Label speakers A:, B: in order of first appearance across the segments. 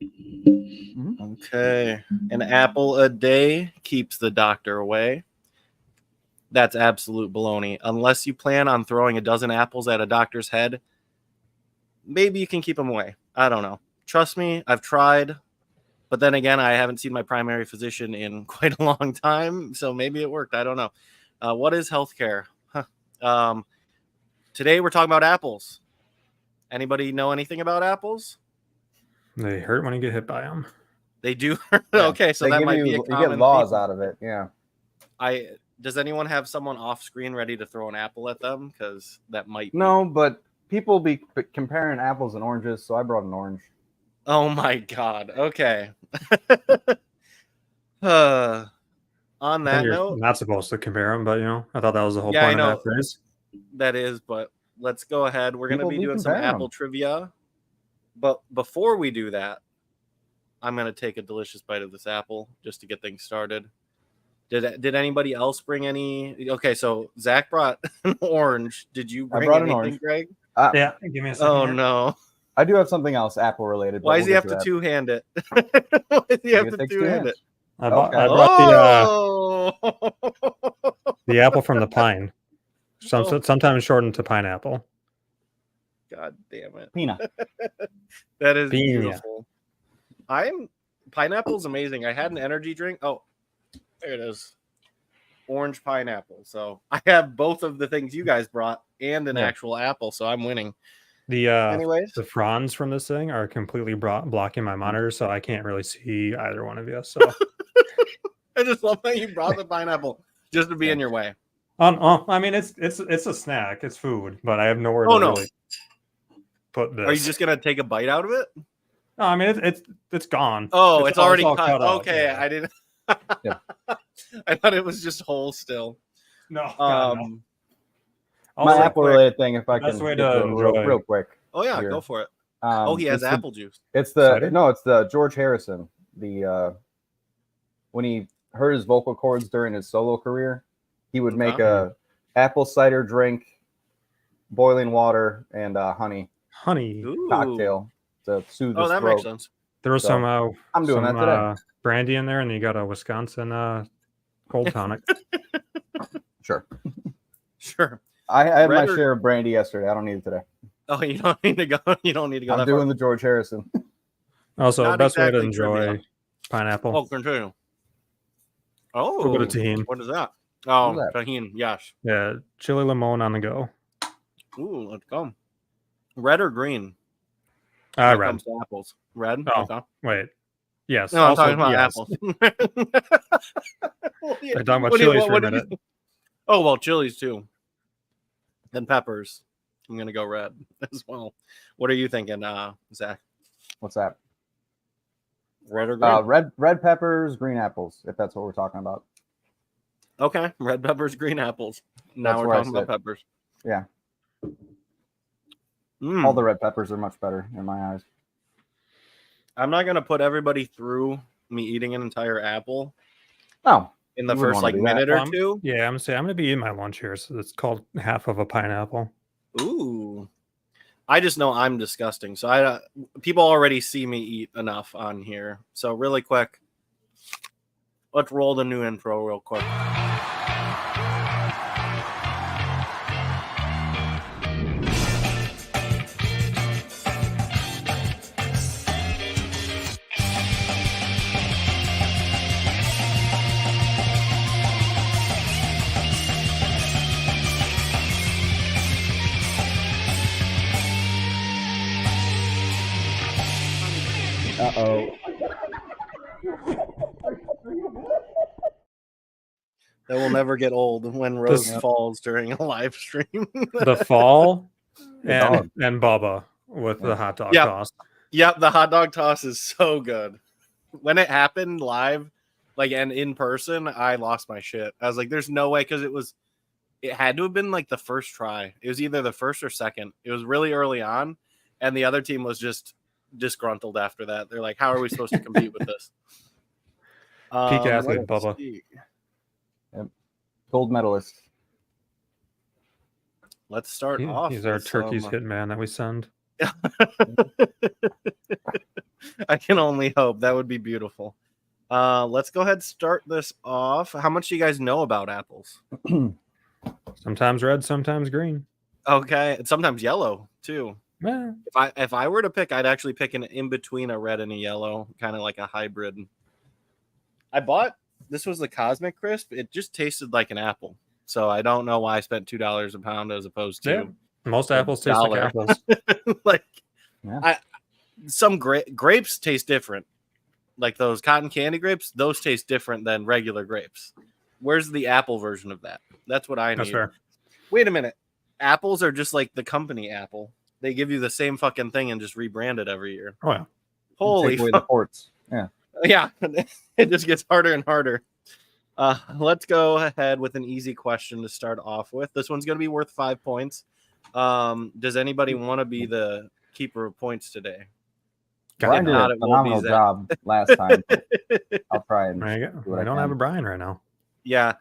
A: Okay. An apple a day keeps the doctor away. That's absolute baloney. Unless you plan on throwing a dozen apples at a doctor's head, maybe you can keep them away. I don't know. Trust me, I've tried. But then again, I haven't seen my primary physician in quite a long time, so maybe it worked. I don't know. What is healthcare? Today we're talking about apples. Anybody know anything about apples?
B: They hurt when you get hit by them.
A: They do.
C: Yeah.
A: Okay, so
C: They
A: that
C: give
A: might
C: you,
A: be a
C: you
A: common
C: get laws
A: theme.
C: out of it. Yeah.
A: Does anyone have someone off screen ready to throw an apple at them? Because that might.
C: No, but people be comparing apples and oranges, so I brought an orange.
A: Oh my God. Okay. On that
B: You're
A: note,
B: not supposed to compare them, but I thought that was the whole
A: Yeah, I
B: point of
A: know.
B: that phrase.
A: that is, but let's go ahead. We're going to
C: People
A: be
C: do
A: doing some
C: compare 'em.
A: apple trivia. But before we do that, I'm going to take a delicious bite of this apple just to get things started. Did anybody else bring any? Okay, so Zach brought an orange. Did you bring
C: brought an
A: anything,
C: orange.
A: Greg?
B: Yeah, give me a second.
A: Oh,
B: here.
A: no.
C: I do have something else Apple related.
A: Why does he have to two-hand it? Why does he have to two-hand it?
B: I brought
A: Oh!
B: the apple from the pine. Sometimes shortened to pineapple.
A: God damn it.
C: Pina.
A: That is
B: Pina.
A: beautiful. Pineapple's amazing. I had an energy drink. Oh, there it is. Orange pineapple. So I have both of the things you guys brought and an actual apple, so I'm winning. Anyways,
B: The fronds from this thing are completely blocking my monitor, so I can't really see either one of you. So
A: I just love that you brought the pineapple just to be in your way.
B: I mean, it's a snack, it's food, but I have nowhere to really put this.
A: Are you just gonna take a bite out of it?
B: No, I mean it's gone.
A: Oh, it's already cut.
B: out.
A: Okay,
B: Yeah.
A: I didn't.
C: Yeah.
A: I thought it was just whole still.
B: No. God, no.
C: My
B: Also,
C: apple related thing, if I
B: best
C: can
B: way
C: get
B: to
C: to it real quick.
A: Oh yeah,
C: here.
A: go for it. He has
C: it's
A: apple juice.
C: It's
B: Cider?
C: the George Harrison. The when he hurt his vocal cords during his solo career, he would make a apple cider drink, boiling water, and honey cocktail to soothe his throat.
A: Makes sense.
B: There was some
C: I'm doing that today.
B: brandy in there, and you got a Wisconsin cold tonic.
C: Sure.
A: I
C: had my share of brandy yesterday. I don't need it today.
A: Oh, you don't need to go. You don't need to go.
C: I'm doing the George Harrison.
B: Also,
A: Not
B: best way to
A: exactly
B: enjoy
A: trivia.
B: pineapple.
A: Oh, continue. Oh,
B: A little bit of tahini.
A: What is that? Oh,
C: What is that?
A: tahini. Yes.
B: Yeah, chili limon on the go.
A: Ooh, let's go. Red or green?
B: Red.
A: Comes to apples. Red.
B: Oh,
A: okay.
B: wait. Yes.
A: No, I'm
B: also,
A: talking about
B: yes.
A: apples.
B: I'm talking about chilies for a minute.
A: Oh well, chilies too. Then peppers. I'm gonna go red as well. What are you thinking, Zach?
C: What's that?
A: Red or green?
C: Red peppers, green apples. If that's what we're talking about.
A: Okay, red peppers, green apples. Now
C: That's
A: we're
C: where I
A: talking about
C: sit.
A: peppers.
C: Yeah.
A: Mm.
C: All the red peppers are much better in my eyes.
A: I'm not gonna put everybody through me eating an entire apple.
C: Oh.
A: In the
C: You wouldn't
A: first
C: wanna do
A: minute
C: that.
A: or two.
B: Yeah, I'm gonna be eating my lunch here, so it's called half of a pineapple.
A: Ooh. I just know I'm disgusting. So people already see me eat enough on here. So really quick, let's roll the new intro real quick.
C: Uh-oh.
A: That will never get old when Rose falls during a live stream.
B: The fall and Bubba with the hot dog toss.
A: Yep, the hot dog toss is so good. When it happened live, and in person, I lost my shit. I was like, there's no way, because it had to have been the first try. It was either the first or second. It was really early on, and the other team was just disgruntled after that. They're like, how are we supposed to compete with this?
B: Peak athlete, Bubba.
C: Yep. Gold medalist.
A: Let's start off.
B: He's our turkey's hitman that we send.
A: I can only hope. That would be beautiful. Let's go ahead and start this off. How much do you guys know about apples?
B: Sometimes red, sometimes green.
A: Okay, and sometimes yellow too.
B: Yeah.
A: If I were to pick, I'd actually pick an in between a red and a yellow, kind of like a hybrid. I bought this was the Cosmic Crisp. It just tasted like an apple, so I don't know why I spent $2 a pound as opposed to
B: Most apples taste like
A: $1.
B: apples.
A: Like,
C: Yeah.
A: some grapes taste different. Like those cotton candy grapes, those taste different than regular grapes. Where's the apple version of that? That's what I need.
B: That's fair.
A: Wait a minute. Apples are just like the company Apple. They give you the same fucking thing and just rebrand it every year.
B: Oh yeah.
A: Holy
C: Take away the ports. Yeah.
A: Yeah, it just gets harder and harder. Let's go ahead with an easy question to start off with. This one's going to be worth 5 points. Does anybody want to be the keeper of points today?
C: Brian did
A: not,
C: a
A: it will be
C: phenomenal
A: Zach.
C: job last time. I'll try and
B: There you
C: do
B: go.
C: what
B: I
C: I
B: don't
C: can.
B: have a Brian right now.
A: Yeah,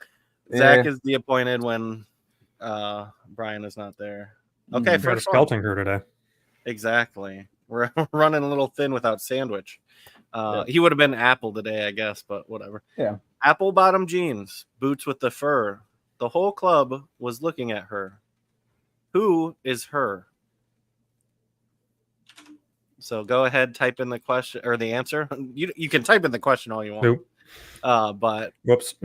C: Yeah.
A: Zach is the appointed when Brian is not there. Okay,
B: We've got a
A: first one.
B: skeleton crew today.
A: Exactly. We're running a little thin without Sandwich.
C: Yeah.
A: He would have been Apple today, I guess, but whatever.
C: Yeah.
A: Apple bottom jeans, boots with the fur. The whole club was looking at her. Who is her? So go ahead, type in the question or the answer. You can type in the question all you want.
B: Nope.
A: But
B: Whoops.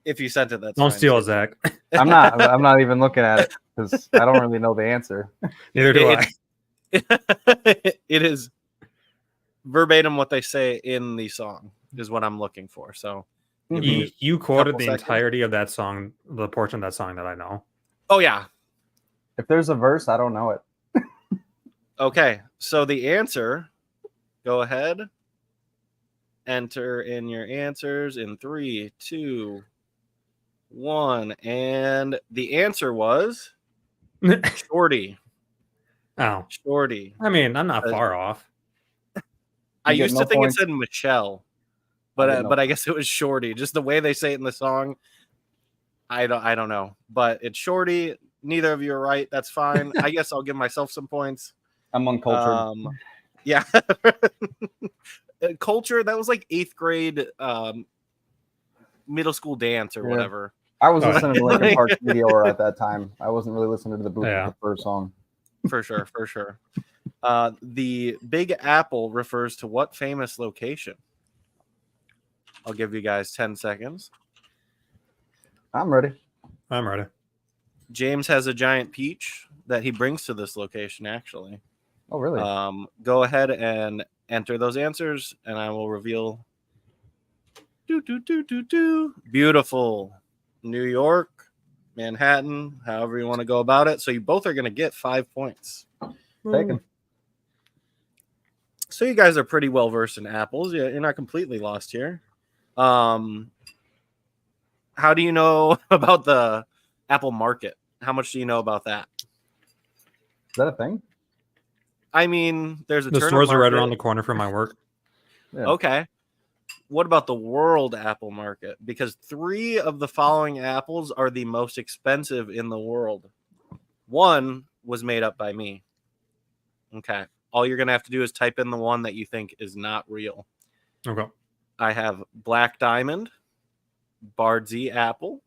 A: if you sent it, that's
B: Don't
A: fine.
B: steal it, Zach.
C: I'm not even looking at it because I don't really know the answer.
B: Neither do I.
A: It is verbatim what they say in the song is what I'm looking for. So give me
B: You quoted
A: couple
B: the
A: seconds.
B: entirety of that song, the portion of that song that I know.
A: oh yeah.
C: If there's a verse, I don't know it.
A: Okay. So the answer, go ahead. Enter in your answers in 3, 2, 1. And the answer was Shorty.
B: Oh,
A: Shorty.
B: I mean, I'm not far off.
A: I
C: You get
A: used
C: no
A: to think
C: points.
A: it said Michelle,
C: I get no
A: but I guess it was Shorty. Just the way they say it in the song, I don't know. But it's Shorty. Neither of you are right. That's fine. I guess I'll give myself some points.
C: I'm uncultured.
A: Yeah. Culture, that was like 8th grade middle school dance or
C: Yeah.
A: whatever.
C: I was
B: Oh,
C: listening to Linkin Park's video at that time. I wasn't really listening to the Boots
B: Yeah.
C: with the first song.
A: For sure. The Big Apple refers to what famous location? I'll give you guys 10 seconds.
C: I'm ready.
B: I'm ready.
A: James has a giant peach that he brings to this location, actually.
C: Oh, really?
A: Go ahead and enter those answers, and I will reveal. Beautiful. New York, Manhattan, however you want to go about it. So you both are going to get 5 points.
C: Taken.
A: So you guys are pretty well versed in apples. You're not completely lost here. How do you know about the apple market? How much do you know about that?
C: Is that a thing?
A: I mean, there's a
B: The
A: turnip
B: stores are right
A: market.
B: around the corner from my work.
C: Yeah.
A: Okay. What about the world apple market? Because 3 of the following apples are the most expensive in the world. 1 was made up by me. Okay. All you're going to have to do is type in the one that you think is not real.
B: Okay.
A: I have Black Diamond, Bardsey apple,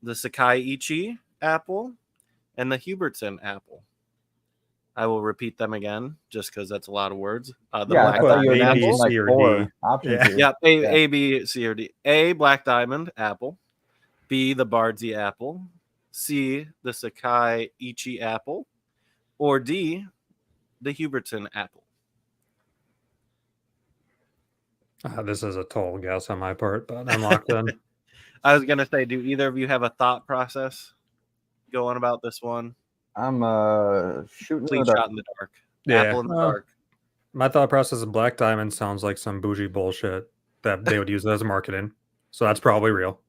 A: the Sakai Ichi apple, and the Hubertson apple. I will repeat them again just because that's a lot of words. The
C: Yeah, I
A: Black
C: thought you were
A: Diamond
B: A, B,
C: announcing
A: apple.
C: like
B: C, or
C: 4
B: D.
C: options
B: Yeah.
C: here.
A: Yep,
C: Yeah.
A: A, B, C, or D. A, Black Diamond apple. B, the Bardsey apple. C, the Sakai Ichi apple. Or D, the Hubertson apple.
B: This is a total guess on my part, but I'm locked in.
A: I was going to say, do either of you have a thought process going about this one?
C: I'm shooting in
A: Clean
C: the dark.
A: shot in the dark.
B: Yeah.
A: Apple in the dark.
B: My thought process of Black Diamond sounds like some bougie bullshit that they would use as marketing. So that's probably real.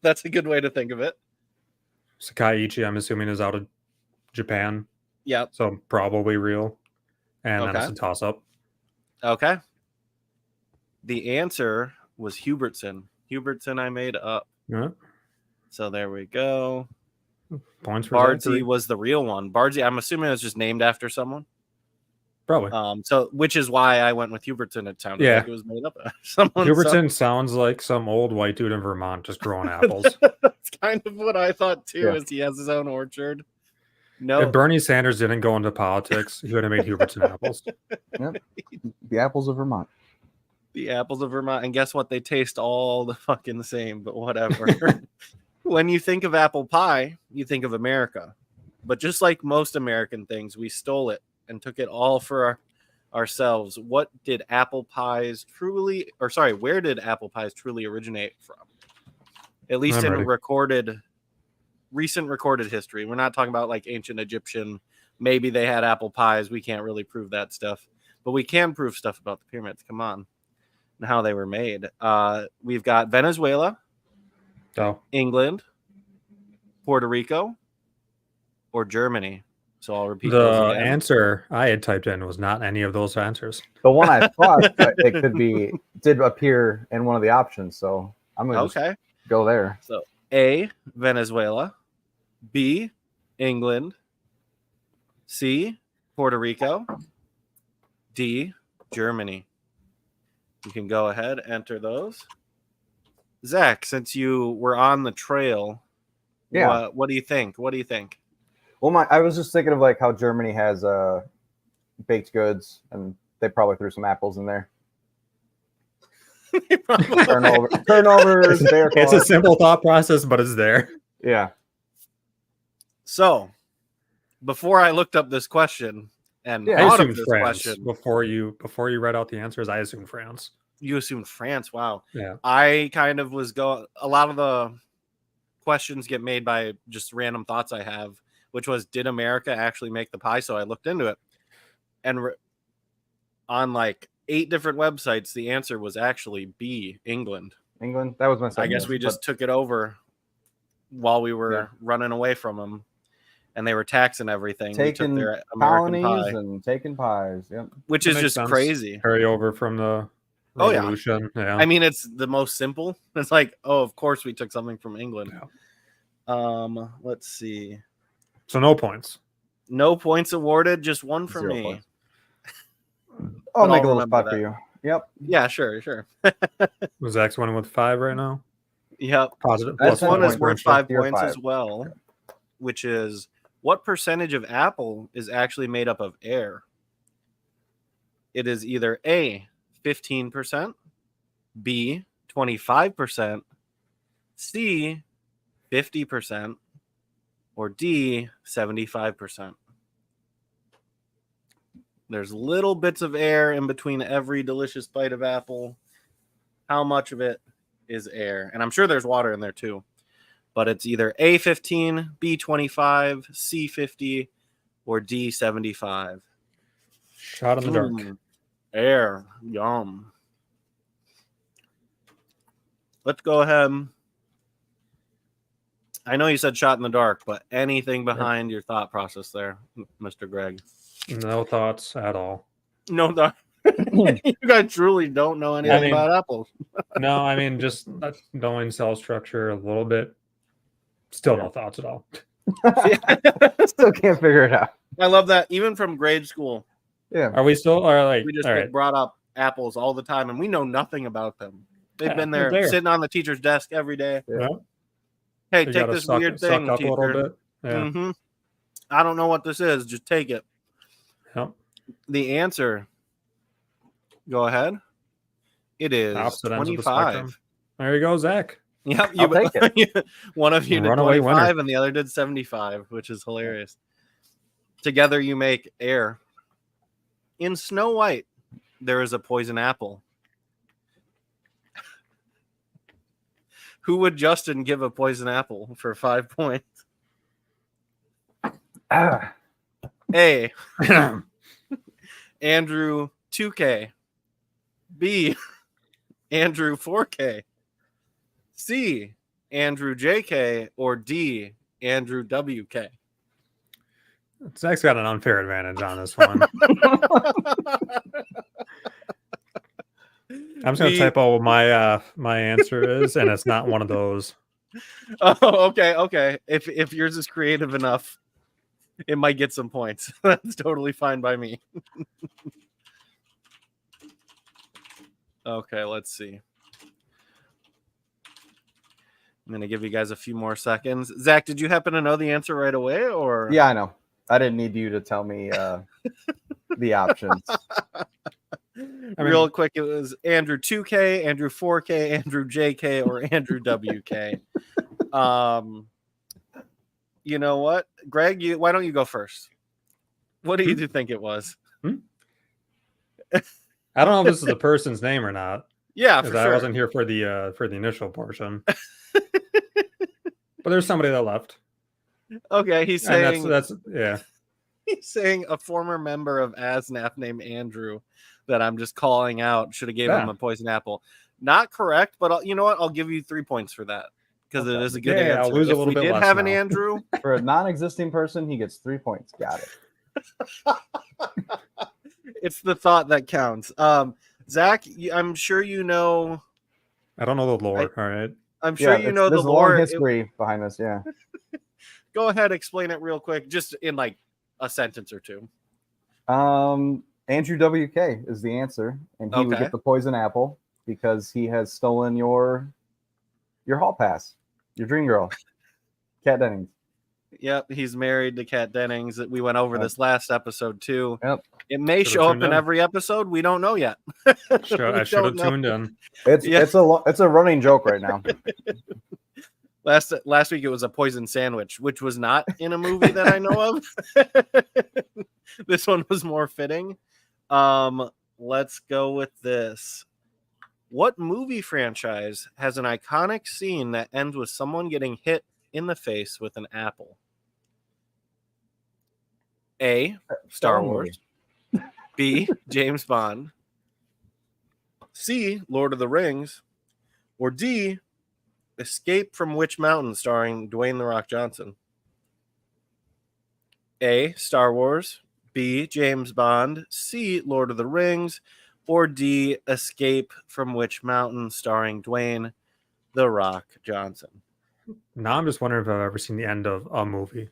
A: That's a good way to think of it.
B: Sakai Ichi, I'm assuming, is out of Japan.
A: Yep.
B: So probably real. And then
A: Okay.
B: it's a toss up.
A: Okay. The answer was Hubertson. Hubertson I made up.
B: Yeah.
A: So there we go.
B: Points for
A: Bardsey
B: Zachary.
A: was the real one. Bardsey, I'm assuming it was just named after someone.
B: Probably.
A: So which is why I went with Huberton. It sounded
B: Yeah.
A: like it was made up. Someone
B: Huberton sounds like some old white dude in Vermont just growing apples.
A: That's kind of what I thought too.
C: Yeah.
A: Is he has his own orchard? No,
B: If Bernie Sanders didn't go into politics, he would have made Huberton apples.
C: Yep. The apples of Vermont.
A: the apples of Vermont, and guess what? They taste all the fucking same. But whatever. When you think of apple pie, you think of America. But just like most American things, we stole it and took it all for ourselves. What did apple pies truly, or sorry, where did apple pies truly originate from? At least
B: I'm
A: in
B: ready.
A: recent recorded history. We're not talking about like ancient Egyptian. Maybe they had apple pies. We can't really prove that stuff, but we can prove stuff about the pyramids. Come on, and how they were made. We've got Venezuela,
B: Oh,
A: England, Puerto Rico, or Germany. So I'll repeat those
B: the
A: again.
B: answer I had typed in was not any of those answers.
C: The one I thought that it could be did appear in one of the options, so I'm gonna just
A: Okay.
C: go there.
A: So A, Venezuela, B, England, C, Puerto Rico, D, Germany. You can go ahead, enter those. Zach, since you were on the trail,
C: Yeah.
A: what do you think? What do you think?
C: Well, I was just thinking of like how Germany has baked goods, and they probably threw some apples in there. Turnovers.
B: It's a simple thought process, but it's there.
C: Yeah.
A: So, before I looked up this question and
C: Yeah,
B: I
A: thought of
B: assumed
A: this
B: France
A: question,
B: before you read out the answers. I assumed France.
A: you assumed France. Wow.
B: Yeah.
A: I kind of was going. A lot of the questions get made by just random thoughts I have, which was, did America actually make the pie? So I looked into it, and on like 8 different websites, the answer was actually B, England.
C: England. That was my second
A: I guess
C: guess,
A: we just took it over while we were running away from them, and they were taxing everything.
C: taking
A: we took their American
C: colonies
A: pie,
C: and taking pies. Yep.
A: which
B: That
A: is
B: makes
A: just
B: sense.
A: crazy.
B: Carry over from the
A: Oh, yeah.
B: revolution. Yeah.
A: I mean, it's the most simple. It's like, oh, of course we took something from England. Let's see.
B: So no points.
A: No points awarded, just one for
C: 0
A: me.
C: points. I'll
A: But
C: make
A: I'll
C: a little
A: remember
C: spot for
A: that.
C: you. Yep.
A: Yeah, sure.
B: Zach's winning with 5 right now.
A: Yep.
B: Positive.
C: That's
A: This one
C: one
A: is
C: point
A: worth
C: for
A: 5
C: tier
A: points
C: 5.
A: as well, which is, what percentage of apple is actually made up of air? It is either A, 15%, B, 25%, C, 50%, or D, 75%. There's little bits of air in between every delicious bite of apple. How much of it is air? And I'm sure there's water in there too. But it's either A, 15, B, 25, C, 50, or D, 75.
B: Shot in the dark.
A: Air. Yum. Let's go ahead. I know you said shot in the dark, but anything behind your thought process there, Mr. Greg?
B: No thoughts at all.
A: No thought. You guys truly don't know anything about apples.
B: No, I mean, just knowing cell structure a little bit. Still no thoughts at all.
C: Still can't figure it out.
A: I love that. Even from grade school,
C: Yeah.
B: Are we still? Or like,
A: we just
B: all
A: get
B: right.
A: brought up apples all the time, and we know nothing about them. They've
B: Yeah,
A: been
B: they're
A: there,
B: there.
A: sitting on the teacher's desk every day.
B: Yeah.
A: Hey,
B: You
A: take
B: gotta
A: this
B: suck,
A: weird
B: suck
A: thing,
B: up
A: teacher.
B: a little bit. Yeah.
A: Mm-hmm. I don't know what this is. Just take it.
B: Yep.
A: The answer. Go ahead. It is
B: Opposite ends of the
A: 25.
B: spectrum. There you go, Zach.
A: Yep,
C: I'll take
A: it. One of you did
B: Runaway
A: 25
B: winner.
A: and the other did 75, which is hilarious. Together you make air. In Snow White, there is a poison apple. Who would Justin give a poison apple for 5 points?
C: Ah,
A: A. Andrew 2K. B. Andrew 4K. C. Andrew JK. Or D. Andrew WK.
B: Zach's got an unfair advantage on this one. I'm just gonna type out what my answer is, and it's not one of those.
A: Oh, okay. If yours is creative enough, it might get some points. That's totally fine by me. Okay, let's see. I'm going to give you guys a few more seconds. Zach, did you happen to know the answer right away? Or
C: Yeah, I know. I didn't need you to tell me the options.
A: Real quick, it was Andrew 2K, Andrew 4K, Andrew JK, or Andrew WK. You know what? Greg, why don't you go first? What do you think it was?
B: I don't know if this is the person's name or not.
A: Yeah,
B: because
A: for sure.
B: I wasn't here for the initial portion. But there's somebody that left.
A: Okay, he's saying
B: that's yeah.
A: He's saying a former member of ASNAF named Andrew that I'm just calling out should have gave him a poison apple. Not correct, but you know what? I'll give you 3 points for that because it is a good answer.
B: I'll lose
A: if
B: a little
A: we
B: bit
A: did
B: less
A: have an
B: now.
A: Andrew
C: For a non-existing person, he gets 3 points. Got it.
A: It's the thought that counts. Zach, I'm sure you know.
B: I don't know the lore. All right.
A: I'm sure you know the
C: there's
A: lore.
C: a long history behind this. Yeah.
A: Go ahead, explain it real quick, just in like a sentence or two.
C: Andrew WK is the answer, and he would
A: Okay.
C: get the poison apple because he has stolen your hall pass, your dream girl, Kat Dennings.
A: Yep, he's married to Kat Dennings. We went over this last episode too.
C: Yep.
A: It may
B: Should've
A: show up
B: tuned
A: in
B: in.
A: every episode. We don't know yet.
B: I should have tuned in.
C: It's a running joke right now.
A: Last week it was a poison sandwich, which was not in a movie that I know of. This one was more fitting. Let's go with this. What movie franchise has an iconic scene that ends with someone getting hit in the face with an apple? A. Star Wars. B. James Bond. C. Lord of the Rings. Or D. Escape from Witch Mountain, starring Dwayne "The Rock" Johnson. A. Star Wars. B. James Bond. C. Lord of the Rings. Or D. Escape from Witch Mountain, starring Dwayne "The Rock" Johnson.
B: Now I'm just wondering if I've ever seen the end of a movie.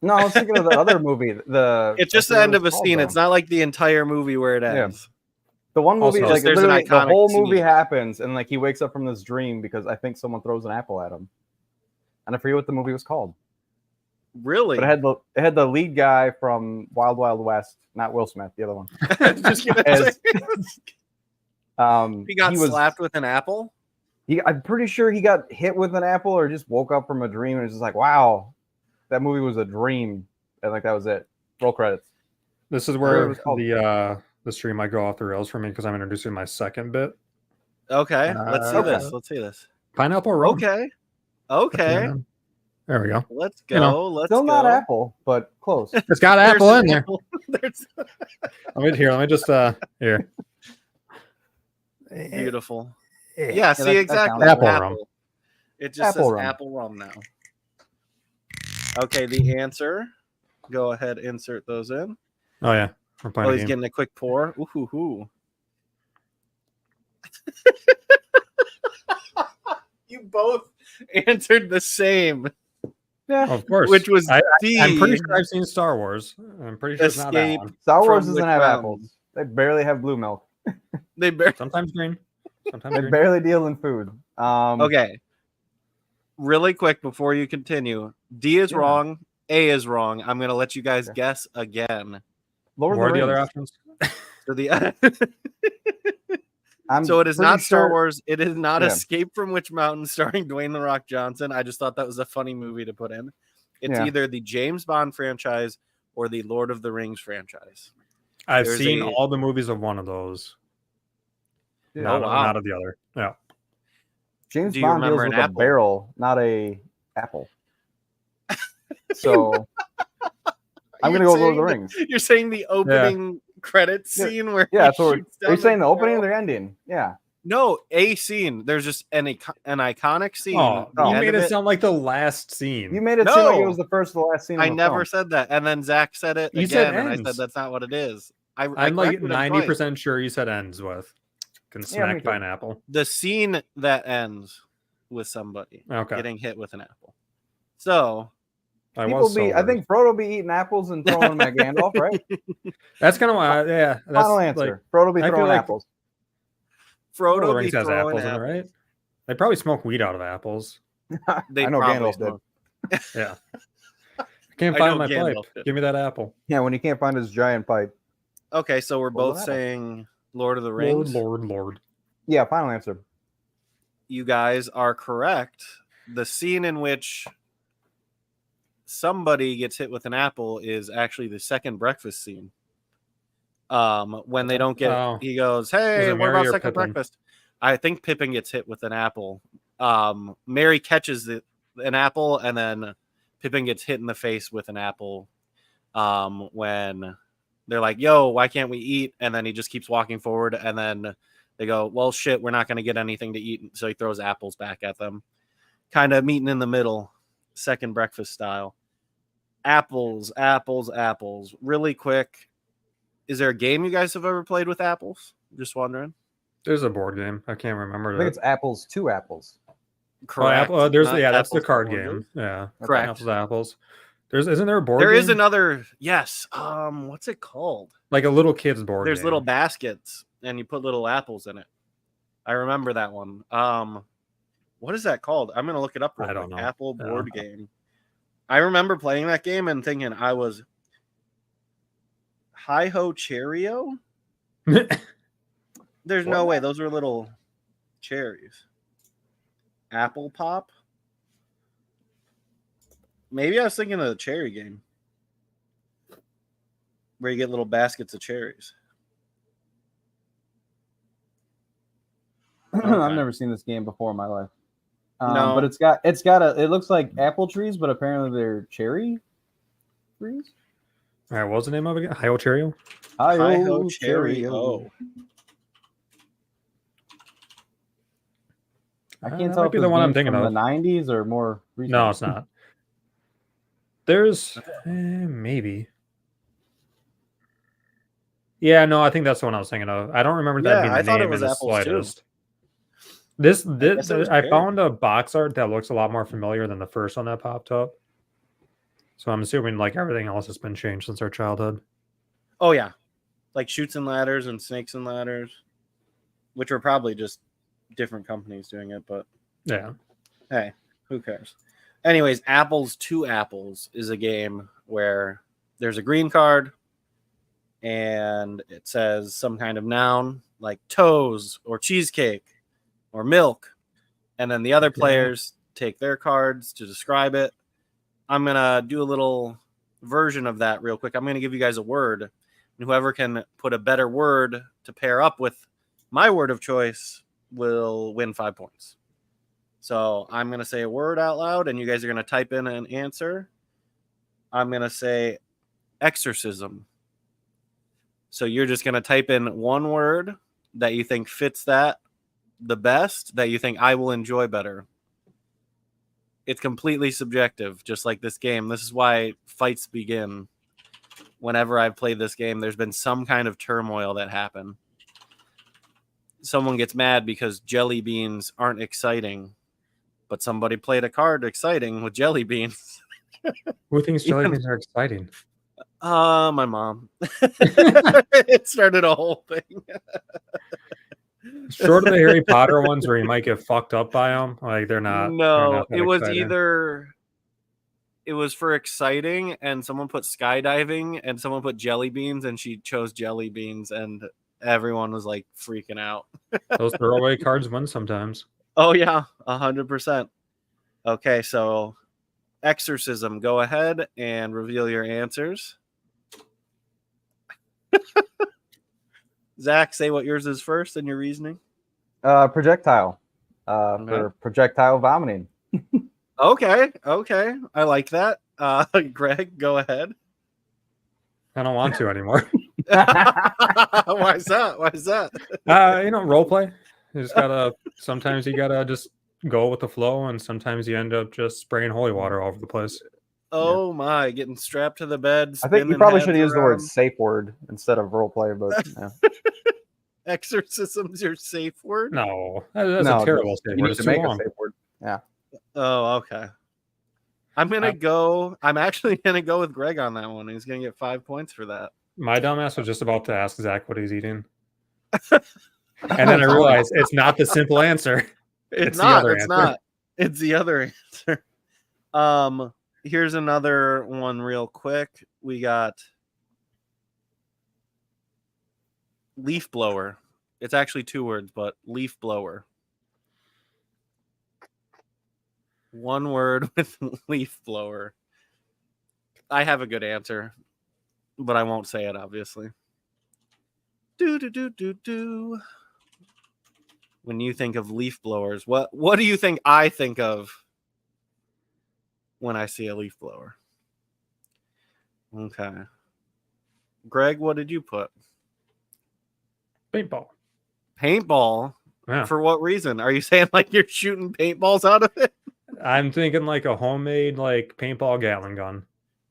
C: No, I was thinking of the other movie.
A: It's just the end of a scene. It's not like the entire movie where it ends.
C: The one movie,
B: Also,
C: like
A: there's an
C: literally, the
A: iconic
C: whole
A: scene.
C: movie happens, and like he wakes up from this dream because I think someone throws an apple at him, and I forget what the movie was called.
A: Really?
C: But it had the lead guy from Wild Wild West, not Will Smith, the other one.
A: Just gonna
C: As-
A: say, he got
C: he was-
A: slapped with an apple.
C: I'm pretty sure he got hit with an apple or just woke up from a dream and was just like, wow, that movie was a dream, and like that was it. Roll credits.
B: This is
C: Whatever
B: where
C: it's called.
B: the stream might go off the rails for me because I'm introducing my second bit.
A: Okay, let's see
B: Okay.
A: this. Let's see this.
B: Pineapple rum.
A: Okay.
B: There we go.
A: Let's go.
B: You know,
A: Let's
C: Still
A: go.
C: not apple, but close.
B: It's got
A: There's
B: apple
A: an
B: in there.
A: apple. There's
B: Let me just here.
A: beautiful.
B: Yeah,
A: Yeah, see,
C: that
A: exactly.
C: counts.
B: Apple rum.
A: It just
C: Apple
A: says
C: rum.
A: apple rum now. Okay, the answer. Go ahead, insert those in.
B: Oh yeah, we're playing
A: Oh,
B: a
A: he's
B: game.
A: getting a quick pour. Ooh, hoo, hoo. You both answered the same,
C: Yeah.
B: Of course.
A: which was D.
B: I'm pretty sure I've seen Star Wars. I'm pretty sure it's not that
A: Escape.
B: one.
C: Star Wars
A: From
C: doesn't
A: which
C: have
A: mountain?
C: apples. They barely have blue milk.
A: They barely.
B: Sometimes green. Sometimes
C: They
B: green.
C: barely deal in food.
A: Okay. Really quick before you continue, D is
C: Yeah.
A: wrong. A is wrong. I'm gonna let you guys
C: Okay.
A: guess again.
C: Lord
B: What
C: of
B: are
C: the
B: the other
C: Rings.
B: options?
A: So the
C: I'm
A: so it is
C: pretty
A: not Star
C: sure-
A: Wars. It is not
C: Yeah.
A: Escape from Witch Mountain, starring Dwayne "The Rock" Johnson. I just thought that was a funny movie to put in. It's
C: Yeah.
A: either the James Bond franchise or the Lord of the Rings franchise.
B: I've
A: There's
B: seen
A: a-
B: all the movies of one of those.
C: Yeah.
B: Not,
A: wow.
B: not of the other. Yeah.
C: James
A: Do you
C: Bond deals
A: remember
C: with
A: an
C: a
A: apple?
C: barrel, not a apple. So I'm gonna go with Lord of the Rings.
A: You're saying the opening credits
C: Yeah.
A: scene where
C: Yeah,
A: he
C: that's what
A: shoots
C: are you
A: down
C: saying the opening or
A: barrel?
C: the ending? Yeah.
A: No, a scene. There's just an iconic scene.
B: Oh,
A: The
B: you
A: end
B: made
A: of
B: it sound like the last scene.
C: You made it seem like it
A: No.
C: was the first to the last scene.
A: I
C: of the
A: never
C: film.
A: said that, and then Zach said it
B: You
A: again,
B: said
A: and I
B: ends.
A: said that's not what it is. I
B: I'm like
A: corrected him twice.
B: 90% sure you said ends with. Can
C: me
B: smack
C: too.
B: pineapple.
A: The scene that ends with somebody
B: Okay.
A: getting hit with an apple. So
B: I
C: People
B: was
C: be, I
B: sober.
C: think Frodo be eating apples and throwing them at Gandalf, right?
B: That's kind of why. Yeah. That's
C: Final
B: like,
C: answer. Frodo be
B: I feel
C: throwing
B: like-
C: apples.
B: Lord of the
A: Frodo be
B: Rings has
A: throwing
B: apples in it,
A: apples.
B: right? They probably smoke weed out of apples.
A: They
C: I know
A: probably
C: Gandalf did.
A: smoke.
B: Yeah. I can't
A: I
B: find
A: know
B: my pipe.
A: Gandalf did.
B: Give me that apple.
C: Yeah, when he can't find his giant pipe.
A: Okay, so we're
C: Hold
A: both
C: on.
A: saying Lord of the
B: Lord,
A: Rings.
B: Lord.
C: Yeah, final answer.
A: You guys are correct. The scene in which somebody gets hit with an apple is actually the second breakfast scene. When they don't get,
B: Oh.
A: he goes,
B: Was
A: "Hey,
B: it
A: what
B: Merry
A: about
B: or
A: second
B: Pippin?
A: breakfast?" I think Pippin gets hit with an apple. Mary catches an apple, and then Pippin gets hit in the face with an apple. When they're like, "Yo, why can't we eat?" And then he just keeps walking forward, and then they go, "Well, shit, we're not going to get anything to eat." So he throws apples back at them, kind of meeting in the middle, second breakfast style. Apples. Really quick. Is there a game you guys have ever played with apples? Just wondering.
B: There's a board game. I can't remember
C: I think
B: that.
C: it's apples to apples.
A: Correct.
B: There's
A: Not
B: that's the
A: apples to
B: card
A: oranges.
B: game. Yeah.
A: Correct.
B: Apples to apples. Isn't there a board
A: There
B: game?
A: is another. Yes. What's it called?
B: Like a little kid's board
A: There's
B: game.
A: little baskets, and you put little apples in it. I remember that one. What is that called? I'm gonna look it up real
B: I
A: quick.
B: don't know.
A: Apple board game. I remember playing that game and thinking I was Hi-Ho Cheerio. There's no way those are little cherries. Apple Pop. Maybe I was thinking of the cherry game, where you get little baskets of cherries. Okay.
C: I've never seen this game before in my life.
A: No.
C: But it looks like apple trees, but apparently they're cherry trees.
B: All right, what was the name of it again? Hi-Ho Cheerio?
A: Hi-Ho Cheerio.
C: I
B: That
C: can't
B: might
C: tell if
B: be
C: this
B: the one I'm
C: game's
B: thinking
C: from
B: of.
C: the 90s or more recent.
B: No, it's not. There's maybe. Yeah, no, I think that's the one I was thinking of. I don't remember that
A: Yeah,
B: being
A: I
B: the
A: thought it
B: name
A: was
B: in the
A: apples, too.
B: slightest.
A: guess it was
B: I
A: cherry.
B: found a box art that looks a lot more familiar than the first one that popped up. So I'm assuming like everything else has been changed since our childhood.
A: Oh yeah, like Chutes and Ladders and Snakes and Ladders, which were probably just different companies doing it. But
B: Yeah.
A: hey, who cares? Anyways, Apples to Apples is a game where there's a green card and it says some kind of noun like toes or cheesecake or milk. And then the other players take their cards to describe it. I'm going to do a little version of that real quick. I'm going to give you guys a word. And whoever can put a better word to pair up with my word of choice will win 5 points. So I'm going to say a word out loud, and you guys are going to type in an answer. I'm going to say exorcism. So you're just going to type in one word that you think fits that the best, that you think I will enjoy better. It's completely subjective, just like this game. This is why fights begin. Whenever I've played this game, there's been some kind of turmoil that happened. Someone gets mad because jelly beans aren't exciting, but somebody played a card exciting with jelly beans.
B: Who thinks jelly beans are exciting?
A: My mom. It started a whole thing.
B: Short of the Harry Potter ones where you might get fucked up by them, like they're not.
A: No,
B: that
A: it was
B: exciting.
A: either it was for exciting, and someone put skydiving, and someone put jelly beans, and she chose jelly beans, and everyone was like freaking out.
B: Those throwaway cards win sometimes.
A: Oh yeah, 100%. Okay, so exorcism. Go ahead and reveal your answers. Zach, say what yours is first and your reasoning.
C: Projectile. For projectile vomiting.
A: Okay. I like that. Greg, go ahead.
B: I don't want to anymore.
A: Why is that?
B: Role play. You just gotta. Sometimes you gotta just go with the flow, and sometimes you end up just spraying holy water all over the place.
A: Oh my, getting strapped to the bed.
C: I think you probably should use the word safe word instead of role play, but yeah.
A: Exorcism's your safe word?
B: No, that's a terrible safe
C: You
B: word.
C: need
B: It's
C: to
B: too
C: make
B: long.
C: a safe word. Yeah.
A: Oh, okay. I'm actually gonna go with Greg on that one. He's gonna get 5 points for that.
B: My dumbass was just about to ask Zach what he's eating. And then I realized it's not the simple answer.
A: It's
B: the
A: not.
B: other
A: It's
B: answer.
A: not. It's the other answer. Here's another one real quick. We got leaf blower. It's actually 2 words, but leaf blower. 1 word with leaf blower. I have a good answer, but I won't say it, obviously. Do. When you think of leaf blowers, what do you think I think of when I see a leaf blower? Okay. Greg, what did you put?
B: Paintball.
A: Paintball?
B: Yeah.
A: For what reason? Are you saying like you're shooting paintballs out of it?
B: I'm thinking like a homemade like paintball Gatling gun.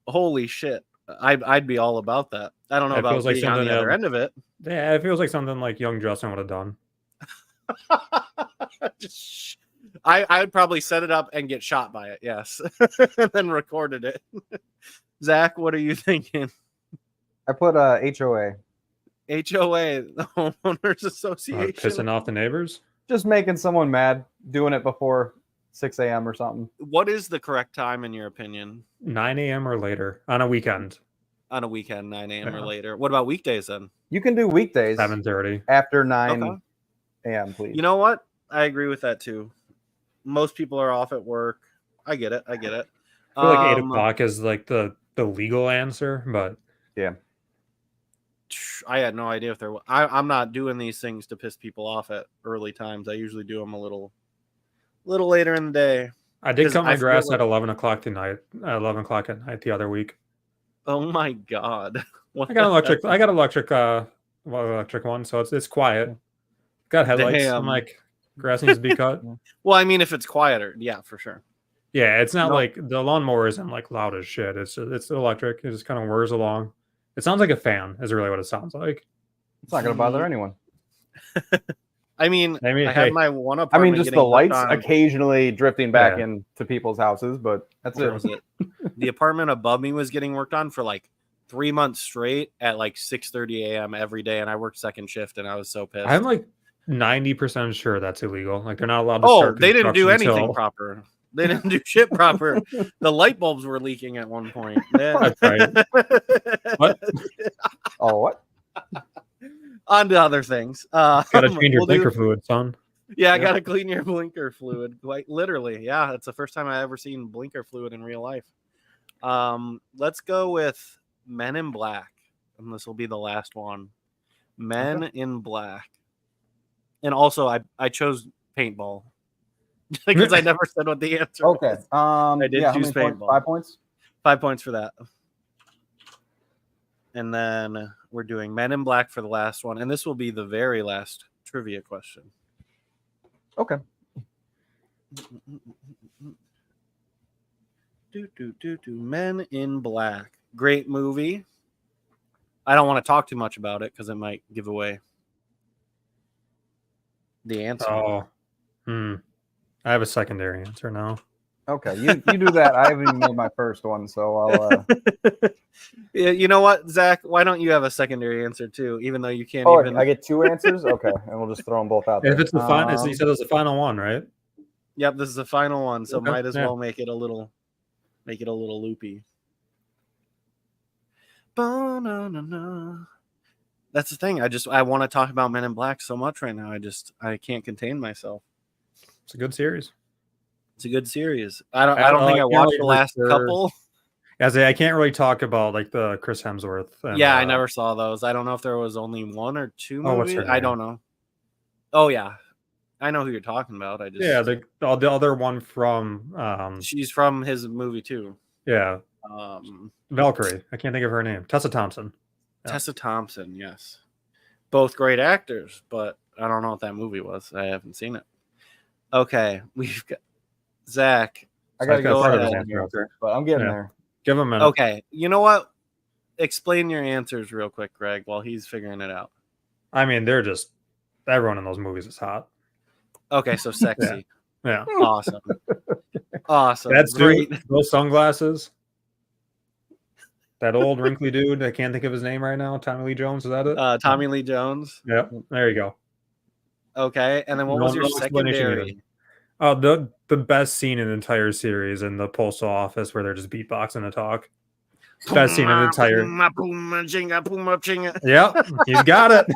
A: Holy shit. I'd be all about that. I don't know
B: It
A: about
B: feels like
A: being on
B: something
A: the other
B: that-
A: end of it.
B: Yeah, it feels like something like young Justin would have done.
A: I'd probably set it up and get shot by it, yes. And then recorded it. Zach, what are you thinking?
C: I put HOA.
A: HOA, the Homeowners Association.
B: Pissing off the neighbors.
C: Just making someone mad, doing it before 6 a.m. or something.
A: What is the correct time in your opinion?
B: 9 a.m. or later on a weekend.
A: On a weekend, 9 a.m. or
B: Yeah.
A: later. What about weekdays then?
C: You can do weekdays
B: 7:30.
C: after 9
A: Okay.
C: a.m., please.
A: You know what? I agree with that too. Most people are off at work. I get it.
B: I feel like 8 o'clock is like the legal answer, but
C: yeah.
A: I had no idea if there was. I'm not doing these things to piss people off at early times. I usually do them a little later in the day.
B: I did
A: 'Cause
B: cut
A: I
B: my
A: feel
B: grass
A: like-
B: at 11 o'clock tonight. 11 o'clock at night the other week.
A: Oh my god! What
B: I got
A: the
B: electric.
A: heck?
B: I got electric one, so it's quiet. Got headlights.
A: Damn.
B: I'm like, grass needs to be cut.
A: Well, I mean, if it's quieter, yeah, for sure.
B: Yeah, it's not
A: No.
B: like the lawnmower isn't like loud as shit. It's electric. It just kind of whirs along. It sounds like a fan. Is really what it sounds like.
C: It's not going to bother anyone.
A: I mean,
B: I mean,
A: I
B: hey.
A: have my one
C: I
A: apartment.
C: mean, just
A: getting
C: the
A: worked
C: lights
A: on.
C: occasionally drifting back
B: Yeah.
C: into people's houses, but that's
A: Where
C: it.
A: was it? The apartment above me was getting worked on for like 3 months straight at like 6:30 a.m. every day, and I worked second shift, and I was so pissed.
B: I'm like 90% sure that's illegal. Like they're not allowed to
A: Oh,
B: start
A: they didn't do
B: construction
A: anything
B: until-
A: proper. They didn't do shit proper. The light bulbs were leaking at one point. Yeah.
B: That's right. What?
C: Oh, what?
A: On to other things.
B: Gotta change your
A: we'll do-
B: blinker fluid, son.
A: Yeah, I
C: Yep.
A: gotta clean your blinker fluid. Quite literally. Yeah, it's the first time I ever seen blinker fluid in real life. Let's go with Men in Black, and this will be the last one. Men in Black, and also I chose paintball because I never said what the answer.
C: Okay.
A: I
C: I
A: did
C: how
A: choose
C: many points?
A: paintball.
C: 5 points?
A: 5 points for that. And then we're doing Men in Black for the last one, and this will be the very last trivia question.
C: Okay.
A: Men in Black. Great movie. I don't want to talk too much about it because it might give away the answer.
B: Oh, I have a secondary answer now.
C: Okay. You do that. I haven't even made my first one, so I'll.
A: Yeah, you know what, Zach? Why don't you have a secondary answer too, even though you can't
C: Oh,
A: even.
C: I get 2 answers? Okay. And we'll just throw them both out there.
B: If it's the final, you
C: Um,
B: said it was the final one, right?
A: Yep, this is the final one, so
B: Okay,
A: might as
B: yeah.
A: well make it a little loopy. Ba-na-na-na. That's the thing. I want to talk about Men in Black so much right now. I can't contain myself.
B: It's a good series.
A: It's a good series. I don't
B: know,
A: think
B: I
A: I
B: can't
A: watched
B: really
A: the last
B: refer-
A: couple.
B: As I can't really talk about like the Chris Hemsworth. And,
A: Yeah, I never saw those. I don't know if there was only 1 or 2
B: Oh, what's
A: movies.
B: her
A: I
B: name?
A: don't know. Oh yeah, I know who you're talking about. I just
B: Yeah, the other one from
A: she's from his movie too.
B: yeah, Valkyrie. I can't think of her name. Tessa Thompson. Yeah.
A: Tessa Thompson. Yes, both great actors, but I don't know what that movie was. I haven't seen it. Okay, we've got Zach.
C: I got to
B: Zach's got
C: go
A: part of
C: ahead,
A: his
B: answer out there.
C: but I'm getting
B: Yeah.
C: there.
B: Give him a minute.
A: Okay, you know what? Explain your answers real quick, Greg, while he's figuring it out.
B: I mean, they're just everyone in those movies is hot.
A: Okay, so sexy.
B: Yeah,
A: Awesome. Awesome.
B: that's
A: great.
B: dude. Those sunglasses. That old wrinkly dude. I can't think of his name right now. Tommy Lee Jones. Is that it?
A: Tommy Lee Jones.
B: Yep. There you go.
A: Okay, and then what was your
B: explanation
A: secondary?
B: needed. Oh, the best scene in the entire series in the postal office where they're just beatboxing to talk. Best scene in the entire.
A: Puma, puma, chinga, puma, chinga.
B: Yep, he's got it.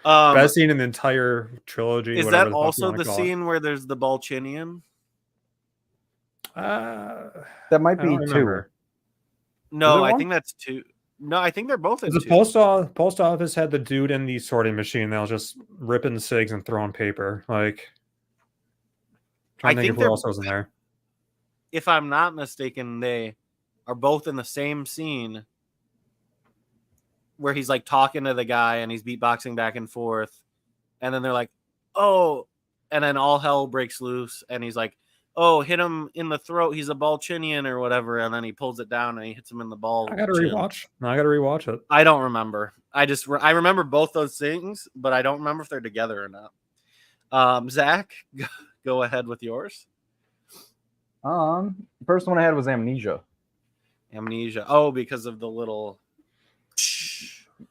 B: Best scene in the entire trilogy.
A: Is
B: whatever
A: that
B: the fuck you
A: also
B: wanna
A: the
B: call
A: scene where there's the Balchinian?
C: That might
B: I
C: be
B: don't
C: two.
B: remember.
A: No,
C: it
A: I
C: one?
A: think that's two. No, I think they're both in
B: The
A: two.
B: post office had the dude in the sorting machine that was just ripping cigs and throwing paper. Like, trying to think of who else was in there.
A: If I'm not mistaken, they are both in the same scene where he's like talking to the guy and he's beatboxing back and forth, and then they're like, "Oh," and then all hell breaks loose, and he's like, "Oh, hit him in the throat. He's a Balchinian or whatever," and then he pulls it down and he hits him in the ball.
B: I gotta rewatch. No, I gotta rewatch it.
A: I don't remember. I remember both those things, but I don't remember if they're together or not. Zach, go ahead with yours.
C: The first one I had was Amnesia.
A: Amnesia. Oh, because of the little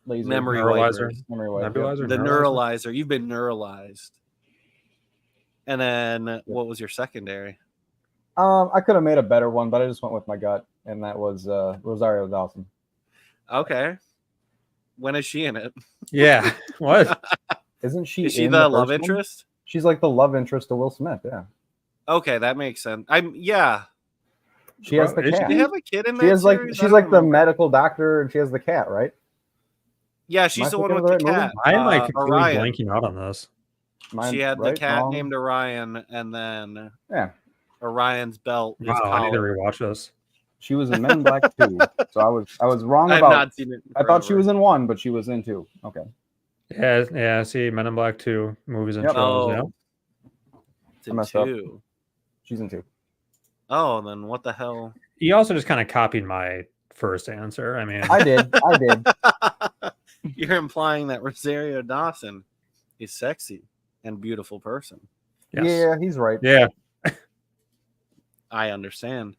C: Laser.
A: memory
B: Neuralizer.
A: wipers.
C: Memory wipe.
B: Nebulizer.
A: The neuralizer. You've been neuralized. And then what was your secondary?
C: I could have made a better one, but I just went with my gut, and that was Rosario Dawson.
A: Okay. When is she in it?
B: Yeah. What?
C: Isn't she?
A: Is she
C: in
A: the
C: first
A: love
C: one?
A: interest?
C: She's like the love interest to Will Smith. Yeah.
A: Okay, that makes sense.
C: She has the
B: Is
C: cat.
A: Did they have a kid in that
C: She has like
A: series? I
C: she's
A: don't
C: like the
A: remember.
C: medical doctor, and she has the cat, right?
A: Yeah,
C: Am
A: she's
C: I
A: the one
C: thinking
A: with
C: of
A: the
C: the right
A: cat.
B: I am like completely
A: Orion.
B: blanking out on this.
C: Mine,
A: She had the
C: right?
A: cat
C: Wrong?
A: named Orion, and then
C: Yeah.
A: Orion's belt. His
B: Wow, I need to
A: collar.
B: rewatch this.
C: She was in Men in Black 2. So I was wrong
A: I have
C: about.
A: not seen it.
C: I thought she
A: forever.
C: was in 1, but she was in 2. Okay.
B: Yeah. See, Men in Black 2 movies and
C: Yep.
B: shows. Yeah.
A: Oh, it's
C: I
A: in
C: messed up.
A: 2.
C: She's in 2.
A: Oh, then what the hell?
B: He also just kind of copied my first answer. I mean,
C: I did.
A: You're implying that Rosario Dawson is sexy and beautiful person.
B: yes.
C: Yeah, he's right.
B: Yeah.
A: I understand.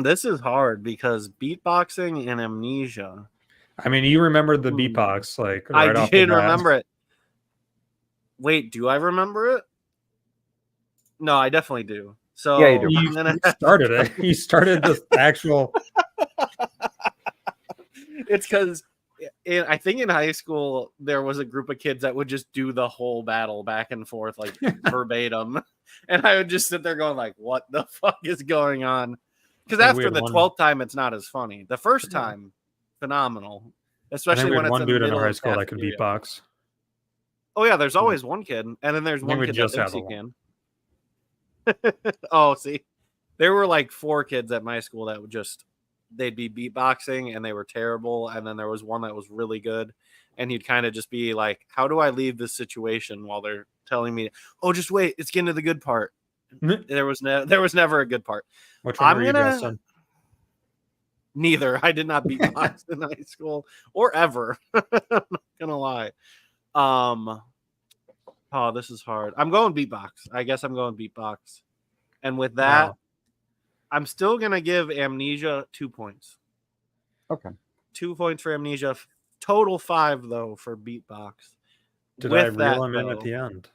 A: This is hard because beatboxing and Amnesia.
B: I mean, you remembered the beatbox, like right
A: I
B: off the
A: did
B: bat.
A: remember it. Wait, do I remember it? No, I definitely do. So
C: Yeah, you do.
A: I'm gonna
B: Started it. He started the actual.
A: It's because I think in high school there was a group of kids that would just do the whole battle back and forth like verbatim, and I would just sit there going like, "What the fuck is going on?" Because
B: I think
A: after
B: we had
A: the
B: one-
A: 12th time, it's not as funny. The first time, phenomenal,
B: I
A: especially
B: think we
A: when
B: had
A: it's
B: one
A: in the
B: dude in
A: middle
B: our high
A: of
B: school that could
A: cafeteria.
B: beatbox.
A: Oh yeah, there's always one kid, and then there's
B: I think
A: one
B: we
A: kid that
B: just
A: thinks
B: had
A: he
B: one.
A: can. Oh, see, there were like 4 kids at my school that would just they'd be beatboxing and they were terrible, and then there was one that was really good, and he'd kind of just be like, "How do I leave this situation?" while they're telling me, "Oh, just wait, it's getting to the good part." There was never a good part.
B: Which one
A: I'm
B: were you,
A: gonna-
B: Justin?
A: Neither. I did not beatbox in high school or ever. I'm not gonna lie. Oh, this is hard. I'm going beatbox. I guess I'm going beatbox. And with that,
B: Wow.
A: I'm still gonna give Amnesia 2 points.
C: Okay.
A: 2 points for Amnesia. Total 5 though for beatbox.
B: Did
A: With
B: I
A: that,
B: reel him in at
A: though,
B: the end?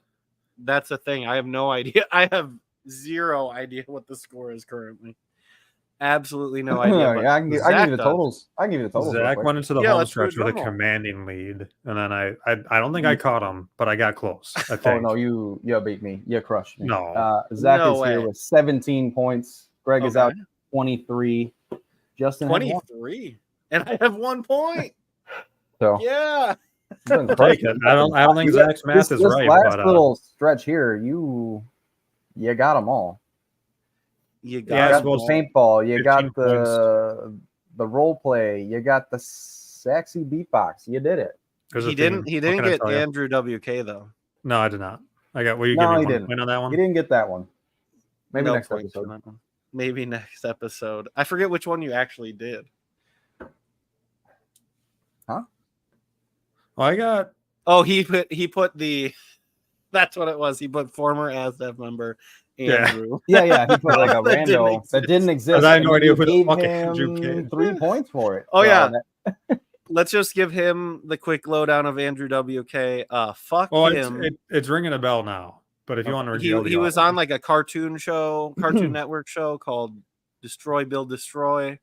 A: That's the thing. I have no idea. I have zero idea what the score is currently. Absolutely no idea. But
C: Yeah, I can give
A: Zach
C: you the
A: does.
C: totals. I can give you the totals. real
B: Zach
C: quick.
B: went into the
A: Yeah,
B: home
A: let's do a
B: stretch with a
A: drum roll.
B: commanding lead, and then I don't think I caught him, but I got close. I think.
C: Oh no, you beat me. You crushed me.
B: No.
C: Zach
A: No
C: is
A: way.
C: here with 17 points. Greg is out
A: Okay.
C: 23. Justin has 1.
A: 23. And I have 1 point.
C: So
A: Yeah.
C: you've been
B: I'll take
C: crushing
B: it. I don't think Zach's math is
C: this
B: right,
C: last
B: but
C: little stretch here, you got them all.
A: You
C: You
A: got
B: Yeah, I
C: got
B: suppose
C: the paintball. You
B: 15
C: got the role play. You got the sexy beatbox. You did it.
B: there's a
A: He
B: theme.
A: didn't
B: What can I
A: get
B: tell you?
A: Andrew WK though.
B: No, I did not. I got. Will you
C: No,
B: give me
C: he
B: one
C: didn't.
B: point on that one?
C: You didn't get that one. Maybe
A: No
C: next
A: points for
C: episode.
A: that one. Maybe next episode. I forget which one you actually did.
B: Well, I got.
A: Oh, he put the that's what it was. He put former ASNAF member
B: Yeah.
A: Andrew.
C: Yeah. He put like a
A: That didn't
C: rando that didn't exist.
B: I had no
C: and
B: idea
C: you
B: who the
C: gave
B: fuck
C: him
B: Andrew K.
C: 3 points for it.
A: Oh,
C: So
A: yeah. let's just give him the quick lowdown of Andrew WK. Fuck him.
B: It's ringing a bell now. But if you want to reveal,
A: he was on like a Cartoon Network show called Destroy, Build, Destroy.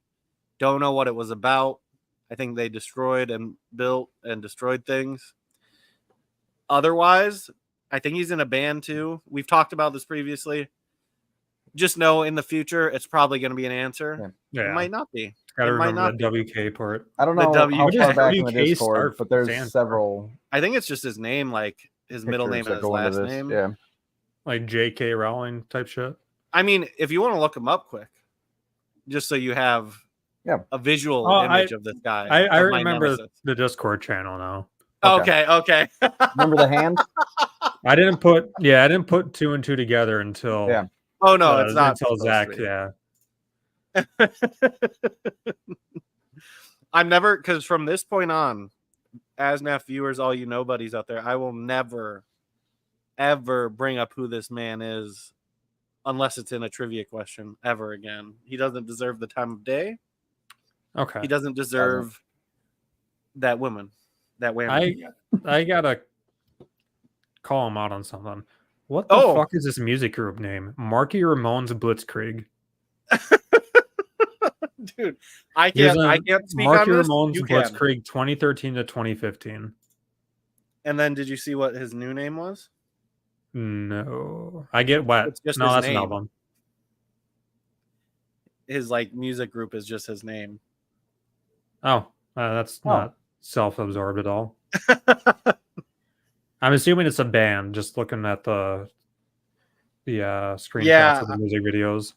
A: Don't know what it was about. I think they destroyed and built and destroyed things. Otherwise, I think he's in a band too. We've talked about this previously. Just know in the future, it's probably going to be an answer.
B: Yeah.
A: It might not be.
B: Gotta
A: It might
B: remember
A: not
B: the
A: be.
B: WK part.
C: I don't know how
A: WK
C: far back in the
B: WK
C: Discord, but there's
B: stand for?
C: several.
A: I think it's just his name, like his middle name
C: pictures
A: and
C: that
A: his
C: go into
A: last
C: this.
A: name.
C: Yeah.
B: Like J.K. Rowling type shit.
A: I mean, if you want to look him up quick, just so you have a visual image of this guy.
B: I remember the Discord channel now.
A: Okay.
C: Remember the hand?
B: I didn't put two and two together until
A: Oh no, it's not
B: until Zach.
A: I'm never, because from this point on, ASNAF viewers, all you nobodies out there, I will never ever bring up who this man is unless it's in a trivia question ever again. He doesn't deserve the time of day.
B: Okay.
A: He doesn't deserve that woman. That woman.
B: I gotta call him out on something. What the fuck is this music group name? Marky Ramone's Blitzkrieg.
A: Dude, I can't speak
B: Marky
A: on this.
B: Ramone's
A: You can.
B: Blitzkrieg 2013 to 2015.
A: And then did you see what his new name was?
B: No. I Get Wet.
A: It's just
B: no,
A: his
B: that's
A: name.
B: an album.
A: His like music group is just his name.
B: Oh, that's not self-absorbed at all. I'm assuming it's a band, just looking at the screenshots of the music videos.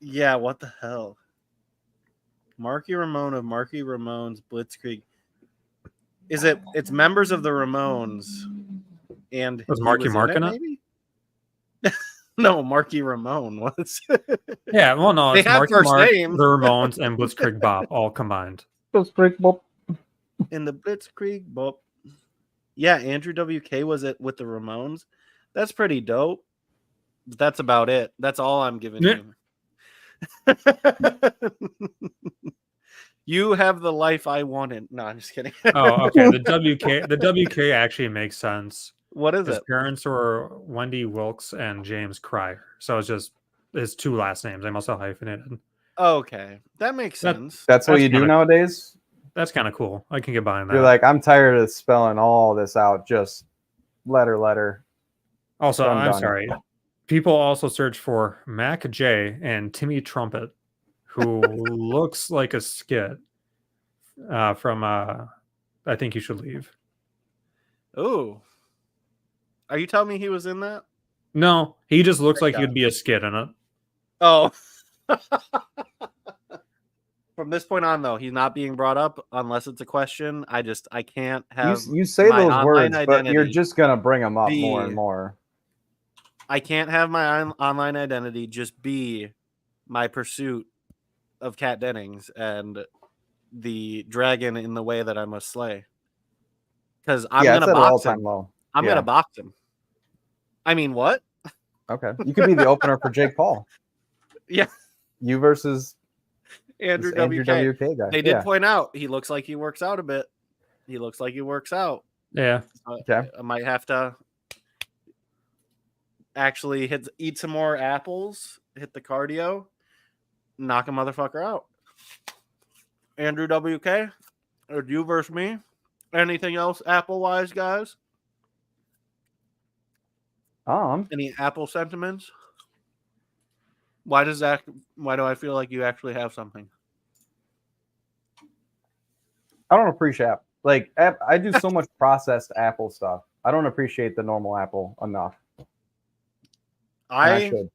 A: Yeah, what the hell? Marky Ramone of Marky Ramone's Blitzkrieg. It's members of the Ramones and
B: was Marky Mark in it?
A: Maybe? No, Marky Ramone was.
B: Yeah, well, no,
A: they
B: it's
A: have
B: Marky
A: first
B: Mark,
A: names.
B: the Ramones, and Blitzkrieg Bop all combined.
C: Blitzkrieg Bop.
A: In the Blitzkrieg Bop. Yeah, Andrew WK was it with the Ramones. That's pretty dope. But that's about it. That's all I'm giving you. You have the life I wanted. No, I'm just kidding.
B: Oh, okay. The WK actually makes sense.
A: What is
B: His
A: it?
B: parents were Wendy Wilkes and James Cryer. So it's just his two last names. They must have hyphenated.
A: Okay. That makes sense.
C: That's what you do nowadays?
B: That's kind of cool. I can get behind that.
C: You're like, I'm tired of spelling all this out. Just letter.
B: Also, I'm sorry. People also search for Mac J and Timmy Trumpet, who looks like a skit from I Think You Should Leave.
A: Oh. Are you telling me he was in that?
B: No, he just looks like he would be a skit in it.
A: Oh. From this point on, though, he's not being brought up unless it's a question. I can't have.
C: You say those words, but you're just gonna bring them up more and more.
A: I can't have my online identity just be my pursuit of Kat Dennings and the dragon in the way that I must slay. Because I'm gonna box him. I'm gonna box him. I mean, what?
C: Okay, you could be the opener for Jake Paul.
A: Yeah,
C: you versus
A: Andrew WK
C: guy.
A: They did point out he looks like he works out a bit. He looks like he works out.
B: Yeah.
C: Okay.
A: I might have to actually eat some more apples, hit the cardio, knock a motherfucker out. Andrew WK, or you versus me? Anything else apple-wise, guys? Any Apple sentiments? Why do I feel like you actually have something?
C: I don't appreciate I do so much processed Apple stuff. I don't appreciate the normal Apple enough. I should.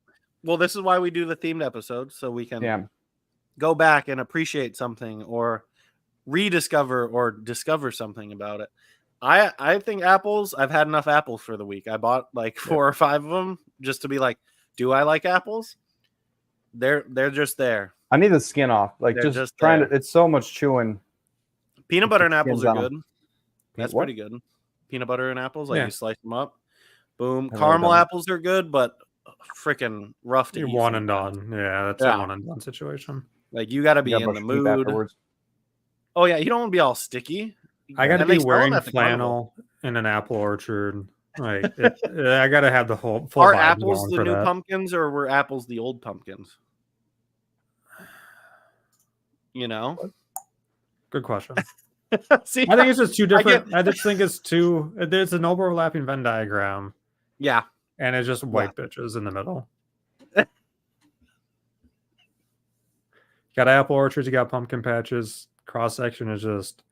A: Well, this is why we do the themed episodes, so we can go back and appreciate something or rediscover or discover something about it. I think apples, I've had enough apples for the week. I bought like 4 or 5 of them just to be like, do I like apples? They're just there.
C: I need the skin off. Like just trying to, it's so much chewing.
A: Peanut butter and apples are good. That's pretty good. Peanut butter and apples, like you slice them up. Boom. Caramel apples are good, but freaking rough to eat.
B: One and done. Yeah, that's a one and done situation.
A: Like you got to be in the mood. Oh yeah, you don't want to be all sticky.
B: I got to
A: And they
B: be
A: sell 'em
B: wearing
A: at the carnival.
B: flannel in an apple orchard. Like I got to have the full
A: Are
B: vibe
A: apples
B: going
A: the
B: for
A: new
B: that.
A: pumpkins, or were apples the old pumpkins? You know.
B: Good question.
A: See,
B: I think it's just two different.
A: get-
B: I just think it's two. There's an overlapping Venn diagram,
A: yeah.
B: and it's just white bitches in the middle. You got apple orchards, you got pumpkin patches. Cross section is just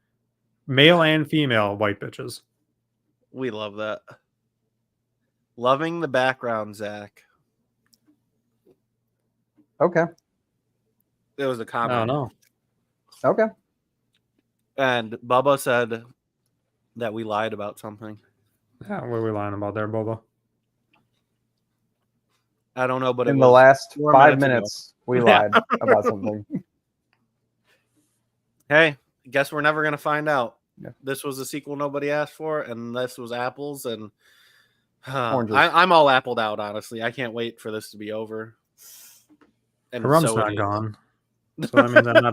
B: male and female white bitches.
A: We love that. Loving the background, Zach.
C: Okay.
A: It was a
B: I
A: comment.
B: don't know.
C: Okay.
A: And Bubba said that we lied about something.
B: Yeah, what are we lying about there, Boba?
A: I don't know, but
C: in the last
A: 4
C: 5
A: minutes ago.
C: minutes, we lied about something.
A: Hey, guess we're never gonna find out.
C: Yeah.
A: This was a sequel nobody asked for, and this was apples, and
C: Oranges.
A: I'm all appled out. Honestly, I can't wait for this to be over. And
B: Her rum's
A: so it
B: not
A: is.
B: gone, so that means I'm not